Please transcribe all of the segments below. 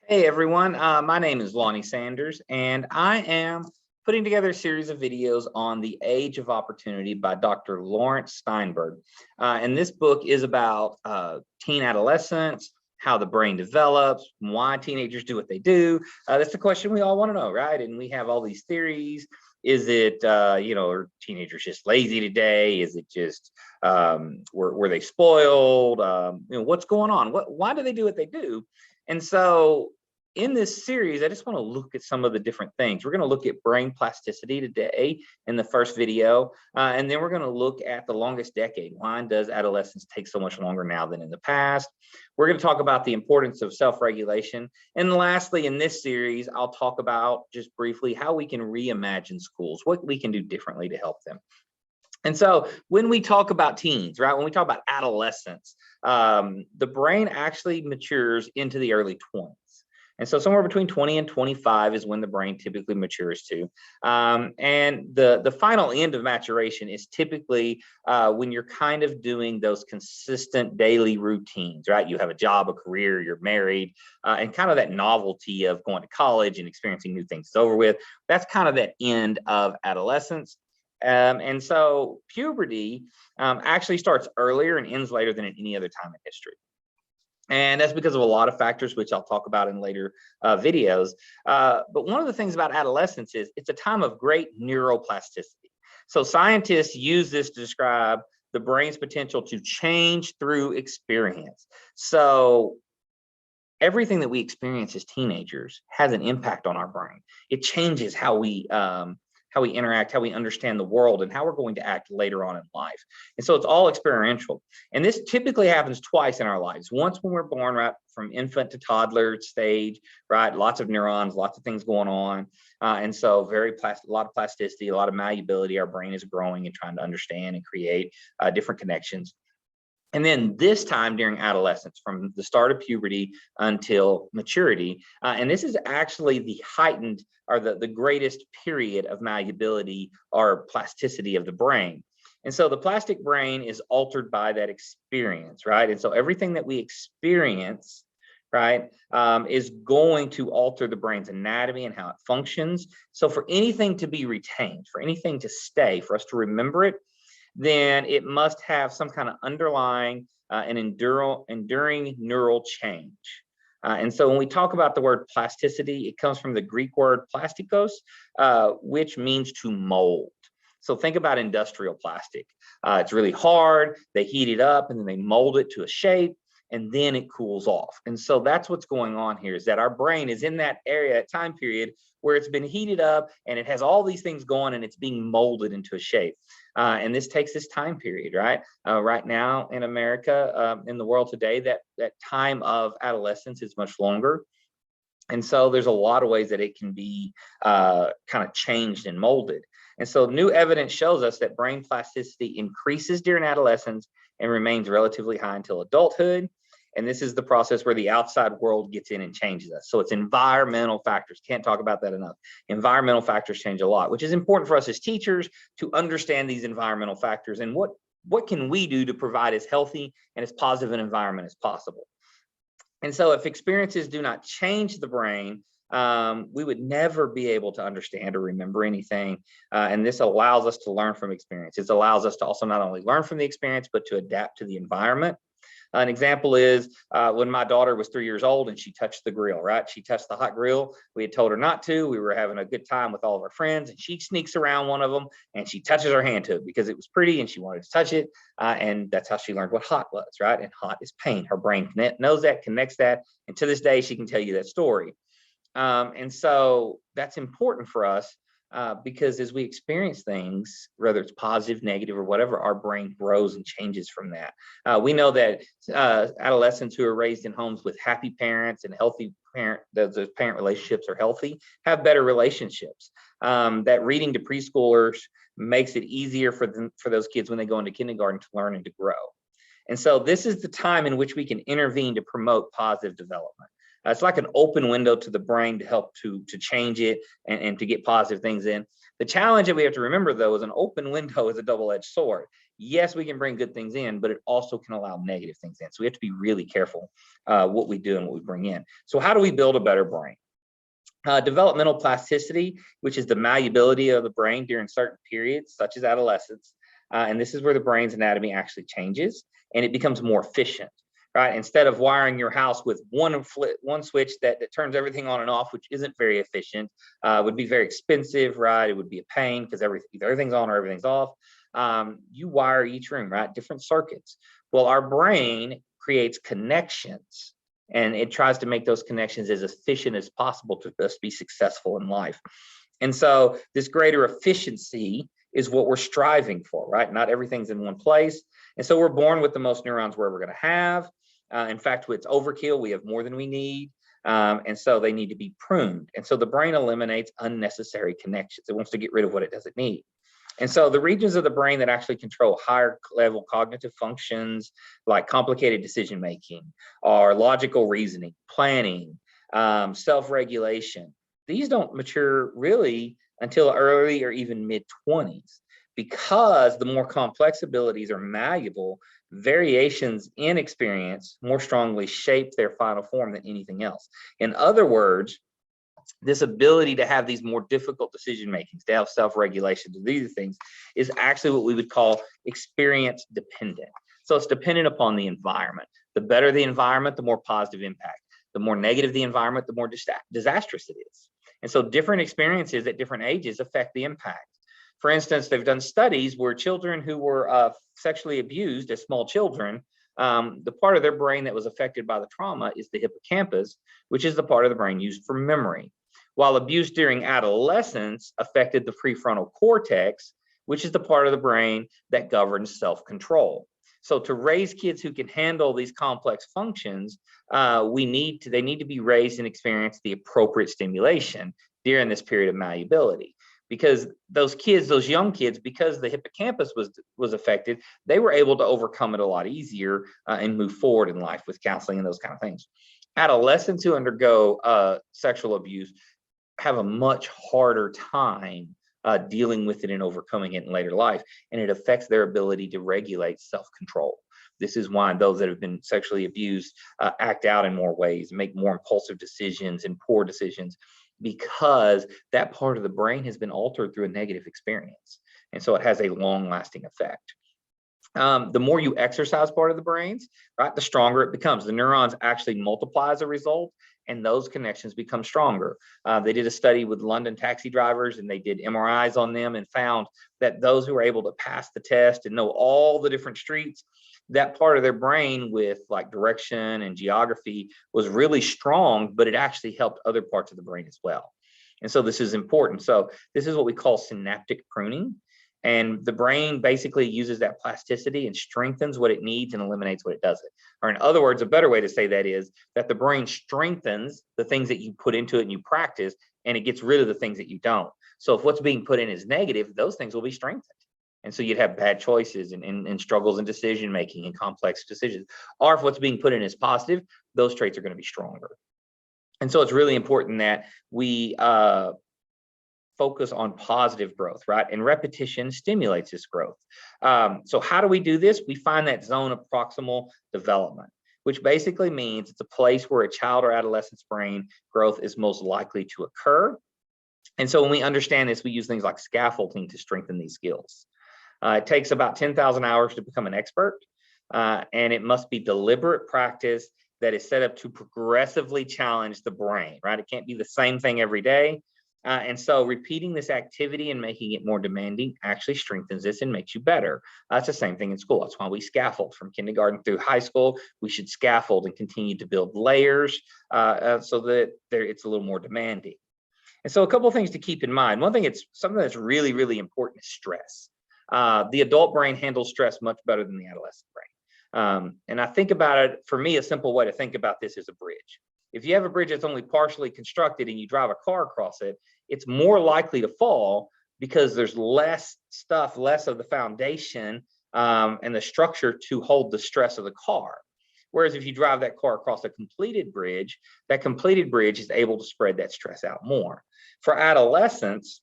Hey everyone, my name is Lonnie Sanders, and I am putting together a series of videos on the age of opportunity by Dr. Laurence Steinberg. And this book is about teen adolescence, how the brain develops, why teenagers do what they do. That's the question we all want to know, right? And we have all these theories. Is it, are teenagers just lazy today? Is it just, were they spoiled? What's going on? Why do they do what they do? And so in this series, I just want to look at some of the different things. We're going to look at brain plasticity today in the first video, and then we're going to look at the longest decade. Why does adolescence take so much longer now than in the past? We're going to talk about the importance of self-regulation. And lastly, in this series, I'll talk about just briefly how we can reimagine schools, what we can do differently to help them. And so when we talk about teens, right, when we talk about adolescence, the brain actually matures into the early 20s. And so somewhere between 20 and 25 is when the brain typically matures to. And the final end of maturation is typically when you're kind of doing those consistent daily routines, right? You have a job, a career, you're married, and kind of that novelty of going to college and experiencing new things is over with. That's kind of that end of adolescence. And so puberty actually starts earlier and ends later than at any other time in history. And that's because of a lot of factors, which I'll talk about in later videos. But one of the things about adolescence is it's a time of great neuroplasticity. So scientists use this to describe the brain's potential to change through experience. So everything that we experience as teenagers has an impact on our brain. It changes how we interact, how we understand the world, and how we're going to act later on in life. And so it's all experiential. And this typically happens twice in our lives. Once when we're born, right, from infant to toddler stage, right, lots of neurons, lots of things going on. And so a lot of plasticity, a lot of malleability. Our brain is growing and trying to understand and create different connections. And then this time during adolescence, from the start of puberty until maturity, and this is actually the heightened or the greatest period of malleability or plasticity of the brain. And so the plastic brain is altered by that experience, right? And so everything that we experience, right, is going to alter the brain's anatomy and how it functions. So for anything to be retained, for anything to stay, for us to remember it, then it must have some kind of underlying and enduring neural change. And so when we talk about the word plasticity, it comes from the Greek word plastikos, which means to mold. So think about industrial plastic. It's really hard, they heat it up and then they mold it to a shape, and then it cools off. And so that's what's going on here, is that our brain is in that area, that time period where it's been heated up and it has all these things going and it's being molded into a shape. And this takes this time period, right? Right now in America, in the world today, that time of adolescence is much longer. And so there's a lot of ways that it can be kind of changed and molded. And so new evidence shows us that brain plasticity increases during adolescence and remains relatively high until adulthood. And this is the process where the outside world gets in and changes us. So it's environmental factors. Can't talk about that enough. Environmental factors change a lot, which is important for us as teachers to understand these environmental factors and what can we do to provide as healthy and as positive an environment as possible. And so if experiences do not change the brain, we would never be able to understand or remember anything. And this allows us to learn from experience. It allows us to also not only learn from the experience, but to adapt to the environment. An example is when my daughter was 3 years old and she touched the grill, right? She touched the hot grill. We had told her not to. We were having a good time with all of our friends, and she sneaks around one of them and she touches her hand to it because it was pretty and she wanted to touch it. And that's how she learned what hot was, right? And hot is pain. Her brain knows that, connects that. And to this day, she can tell you that story. And so that's important for us because as we experience things, whether it's positive, negative, or whatever, our brain grows and changes from that. We know that adolescents who are raised in homes with happy parents and healthy those parent relationships are healthy, have better relationships. That reading to preschoolers makes it easier for those kids when they go into kindergarten to learn and to grow. And so this is the time in which we can intervene to promote positive development. It's like an open window to the brain to help to change it and to get positive things in. The challenge that we have to remember, though, is an open window is a double-edged sword. Yes, we can bring good things in, but it also can allow negative things in. So we have to be really careful what we do and what we bring in. So how do we build a better brain? Developmental plasticity, which is the malleability of the brain during certain periods, such as adolescence. And this is where the brain's anatomy actually changes and it becomes more efficient, right? Instead of wiring your house with one switch that turns everything on and off, which isn't very efficient, would be very expensive, right? It would be a pain because everything's on or everything's off. You wire each room, right? Different circuits. Well, our brain creates connections and it tries to make those connections as efficient as possible to just be successful in life. And so this greater efficiency is what we're striving for, right? Not everything's in one place. And so we're born with the most neurons we're ever going to have. In fact, with overkill, we have more than we need. And so they need to be pruned. And so the brain eliminates unnecessary connections. It wants to get rid of what it doesn't need. And so the regions of the brain that actually control higher level cognitive functions like complicated decision making or logical reasoning, planning, self-regulation, these don't mature really until early or even mid-20s because the more complex abilities are malleable, variations in experience more strongly shape their final form than anything else. In other words, this ability to have these more difficult decision makings, to have self-regulation, to do these things, is actually what we would call experience dependent. So it's dependent upon the environment. The better the environment, the more positive impact. The more negative the environment, the more disastrous it is. And so different experiences at different ages affect the impact. For instance, they've done studies where children who were sexually abused as small children, the part of their brain that was affected by the trauma is the hippocampus, which is the part of the brain used for memory. While abuse during adolescence affected the prefrontal cortex, which is the part of the brain that governs self-control. So to raise kids who can handle these complex functions, they need to be raised and experience the appropriate stimulation during this period of malleability. Because those young kids, because the hippocampus was affected, they were able to overcome it a lot easier and move forward in life with counseling and those kind of things. Adolescents who undergo sexual abuse have a much harder time dealing with it and overcoming it in later life, and it affects their ability to regulate self-control. This is why those that have been sexually abused act out in more ways, make more impulsive decisions and poor decisions, because that part of the brain has been altered through a negative experience. And so it has a long-lasting effect. The more you exercise part of the brains, right, the stronger it becomes. The neurons actually multiply as a result, and those connections become stronger. They did a study with London taxi drivers, and they did MRIs on them and found that those who were able to pass the test and know all the different streets, that part of their brain with like direction and geography was really strong, but it actually helped other parts of the brain as well. And so this is important. So this is what we call synaptic pruning. And the brain basically uses that plasticity and strengthens what it needs and eliminates what it doesn't. Or in other words, a better way to say that is that the brain strengthens the things that you put into it and you practice, and it gets rid of the things that you don't. So if what's being put in is negative, those things will be strengthened. And so you'd have bad choices and struggles in decision making and complex decisions. Or if what's being put in is positive, those traits are going to be stronger. And so it's really important that we focus on positive growth, right? And repetition stimulates this growth. So how do we do this? We find that zone of proximal development, which basically means it's a place where a child or adolescent's brain growth is most likely to occur. And so when we understand this, we use things like scaffolding to strengthen these skills. It takes about 10,000 hours to become an expert, and it must be deliberate practice that is set up to progressively challenge the brain, right? It can't be the same thing every day. And so repeating this activity and making it more demanding actually strengthens this and makes you better. That's the same thing in school. That's why we scaffold from kindergarten through high school. We should scaffold and continue to build layers so that it's a little more demanding. And so a couple of things to keep in mind. One thing, it's something that's really, really important is stress. The adult brain handles stress much better than the adolescent brain. And I think about it, for me, a simple way to think about this is a bridge. If you have a bridge that's only partially constructed and you drive a car across it, it's more likely to fall because there's less stuff, less of the foundation and the structure to hold the stress of the car. Whereas if you drive that car across a completed bridge, that completed bridge is able to spread that stress out more. For adolescents,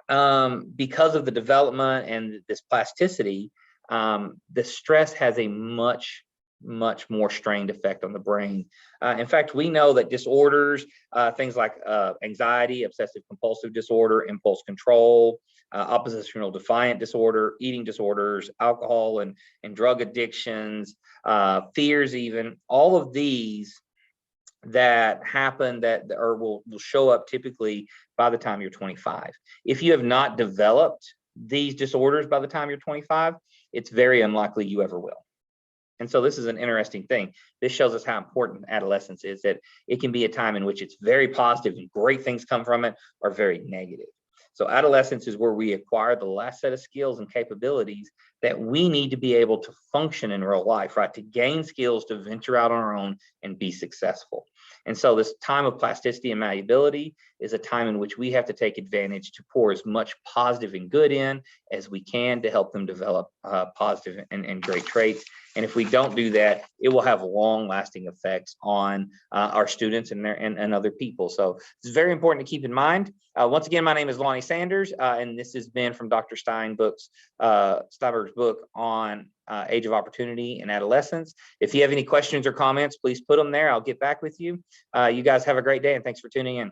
because of the development and this plasticity, the stress has a much more strained effect on the brain. In fact, we know that disorders, things like anxiety, obsessive compulsive disorder, impulse control, oppositional defiant disorder, eating disorders, alcohol and drug addictions, fears, even all of these that happen or will show up typically by the time you're 25. If you have not developed these disorders by the time you're 25, it's very unlikely you ever will. And so this is an interesting thing. This shows us how important adolescence is, that it can be a time in which it's very positive and great things come from it, or very negative. So adolescence is where we acquire the last set of skills and capabilities that we need to be able to function in real life, right? To gain skills to venture out on our own and be successful. And so this time of plasticity and malleability is a time in which we have to take advantage to pour as much positive and good in as we can to help them develop positive and great traits. And if we don't do that, it will have long-lasting effects on our students and other people. So it's very important to keep in mind. Once again, my name is Laurence Steinberg, and this has been from Dr. Steinberg's book on Age of Opportunity and Adolescence. If you have any questions or comments, please put them there. I'll get back with you. You guys have a great day, and thanks for tuning in.